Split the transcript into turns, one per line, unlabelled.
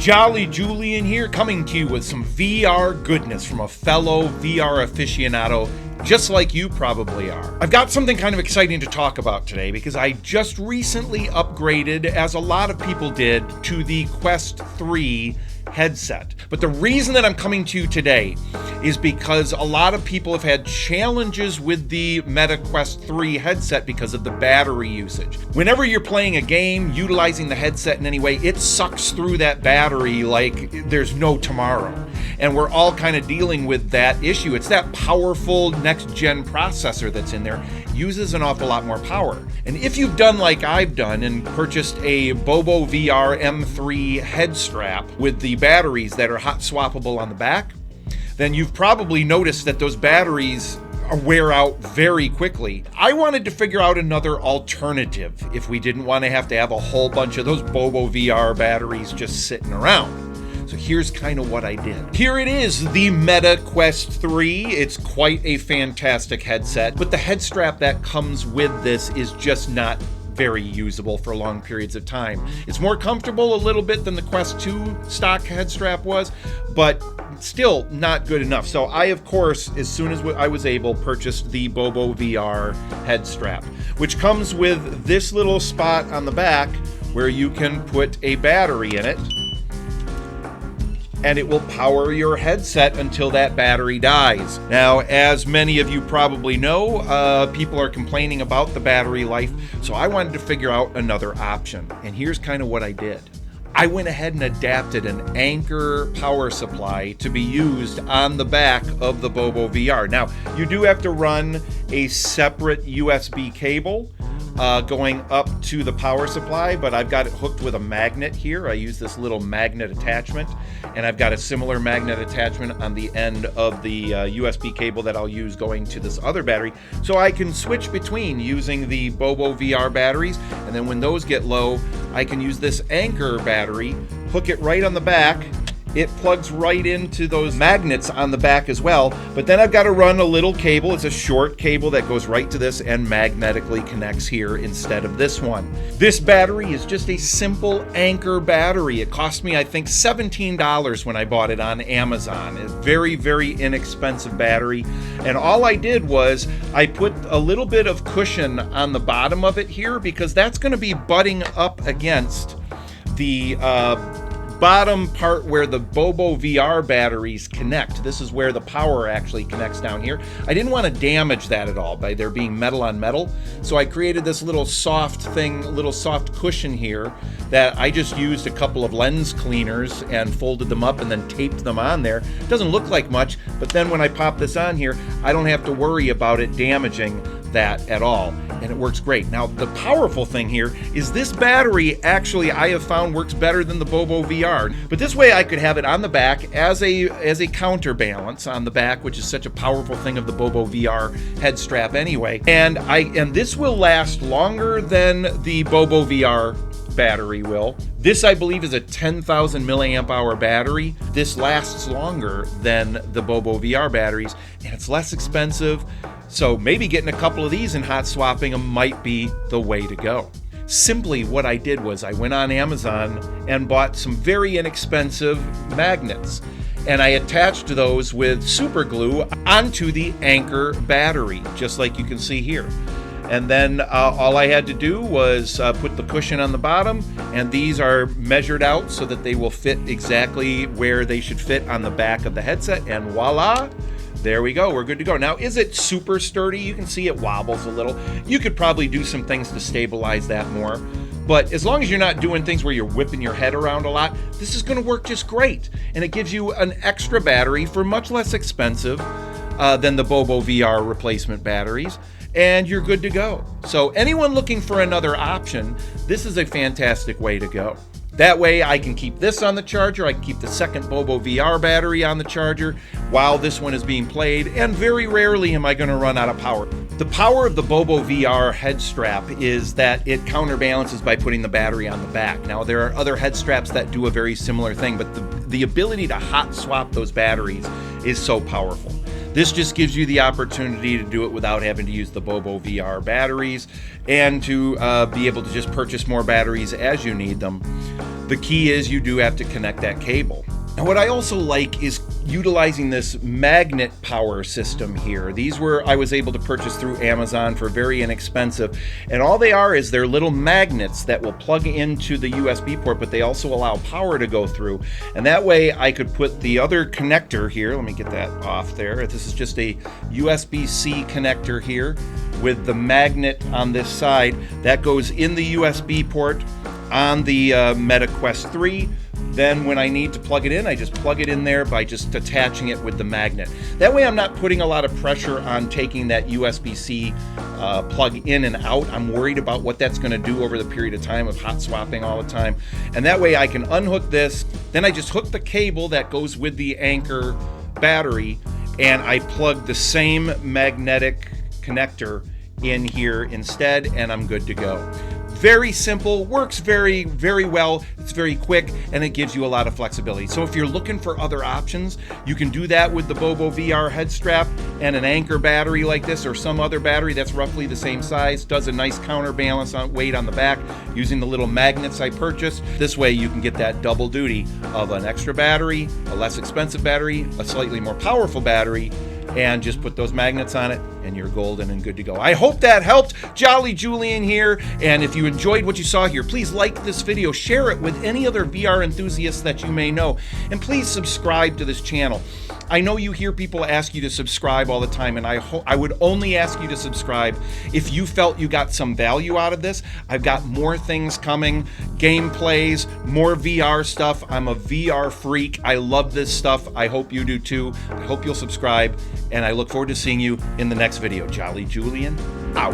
Jolly Julian here, coming to you with some VR goodness from a fellow VR aficionado, just like you probably are. I've got something kind of exciting to talk about today because I just recently upgraded, as a lot of people did, to the Quest 3 headset. But the reason that I'm coming to you today is because a lot of people have had challenges with the Meta Quest 3 headset because of the battery usage. Whenever you're playing a game, utilizing the headset in any way, it sucks through that battery like there's no tomorrow. And we're all kind of dealing with that issue. It's that powerful next-gen processor that's in there, uses an awful lot more power. And if you've done like I've done and purchased a Bobo VR M3 head strap with the batteries that are hot swappable on the back, then you've probably noticed that those batteries wear out very quickly. I wanted to figure out another alternative if we didn't want to have a whole bunch of those Bobo VR batteries just sitting around. So here's kind of what I did. Here it is, the Meta Quest 3. It's quite a fantastic headset, but the head strap that comes with this is just not very usable for long periods of time. It's more comfortable a little bit than the Quest 2 stock head strap was, but still not good enough. So I, of course, as soon as I was able, purchased the Bobo VR head strap, which comes with this little spot on the back where you can put a battery in it, and it will power your headset until that battery dies. Now, as many of you probably know, people are complaining about the battery life, so I wanted to figure out another option. And here's kind of what I did. I went ahead and adapted an Anker power supply to be used on the back of the Bobo VR. Now, you do have to run a separate USB cable going up to the power supply, but I've got it hooked with a magnet here. I use this little magnet attachment, and I've got a similar magnet attachment on the end of the USB cable that I'll use going to this other battery, so I can switch between using the Bobo VR batteries, and then when those get low, I can use this Anker battery, hook it right on the back. It plugs right into those magnets on the back as well, but then I've got to run a little cable. It's a short cable that goes right to this and magnetically connects here instead of this one. This battery is just a simple Anker battery. It cost me, I think, $17 when I bought it on Amazon. It's a very, very inexpensive battery, and all I did was I put a little bit of cushion on the bottom of it here because that's going to be butting up against the bottom part where the Bobo VR batteries connect. This is where the power actually connects down here. I didn't want to damage that at all by there being metal on metal, so I created this little soft thing, little soft cushion here that I just used a couple of lens cleaners and folded them up and then taped them on there. It doesn't look like much, but then when I pop this on here, I don't have to worry about it damaging that at all, and it works great. Now, the powerful thing here is this battery actually I have found works better than the Bobo VR, but this way I could have it on the back as a counterbalance on the back, which is such a powerful thing of the Bobo VR head strap anyway, and this will last longer than the Bobo VR battery will. This, I believe, is a 10,000 milliamp hour battery. This lasts longer than the Bobo VR batteries, and it's less expensive. So maybe getting a couple of these and hot swapping them might be the way to go. Simply what I did was I went on Amazon and bought some very inexpensive magnets, and I attached those with super glue onto the Anker battery, just like you can see here. And then all I had to do was put the cushion on the bottom, and these are measured out so that they will fit exactly where they should fit on the back of the headset, and voila! There we go, we're good to go. Now, is it super sturdy? You can see it wobbles a little. You could probably do some things to stabilize that more. But as long as you're not doing things where you're whipping your head around a lot, this is gonna work just great. And it gives you an extra battery for much less expensive than the Bobo VR replacement batteries, and you're good to go. So anyone looking for another option, this is a fantastic way to go. That way I can keep this on the charger, I can keep the second Bobo VR battery on the charger while this one is being played, and very rarely am I going to run out of power. The power of the Bobo VR head strap is that it counterbalances by putting the battery on the back. Now, there are other head straps that do a very similar thing, but the ability to hot swap those batteries is so powerful. This just gives you the opportunity to do it without having to use the Bobo VR batteries, and to be able to just purchase more batteries as you need them. The key is you do have to connect that cable. Now, what I also like is utilizing this magnet power system here. These I was able to purchase through Amazon for very inexpensive. And all they are is they're little magnets that will plug into the USB port, but they also allow power to go through. And that way I could put the other connector here. Let me get that off there. This is just a USB-C connector here with the magnet on this side. That goes in the USB port on the Meta Quest 3. Then when I need to plug it in, I just plug it in there by just attaching it with the magnet. That way I'm not putting a lot of pressure on taking that USB-C plug in and out. I'm worried about what that's going to do over the period of time of hot swapping all the time. And that way I can unhook this, then I just hook the cable that goes with the Anchor battery, and I plug the same magnetic connector in here instead, and I'm good to go. Very simple, works very, very well. It's very quick, and it gives you a lot of flexibility. So if you're looking for other options, you can do that with the Bobo VR head strap and an Anchor battery like this, or some other battery that's roughly the same size. Does a nice counterbalance on weight on the back using the little magnets I purchased. This way you can get that double duty of an extra battery, a less expensive battery, a slightly more powerful battery, and just put those magnets on it and you're golden and good to go. I hope that helped. Jolly Julian here, and if you enjoyed what you saw here, please like this video, share it with any other VR enthusiasts that you may know, and please subscribe to this channel. I know you hear people ask you to subscribe all the time, and I would only ask you to subscribe if you felt you got some value out of this. I've got more things coming, gameplays, more VR stuff. I'm a VR freak. I love this stuff. I hope you do too. I hope you'll subscribe, and I look forward to seeing you in the next video. Jolly Julian, out.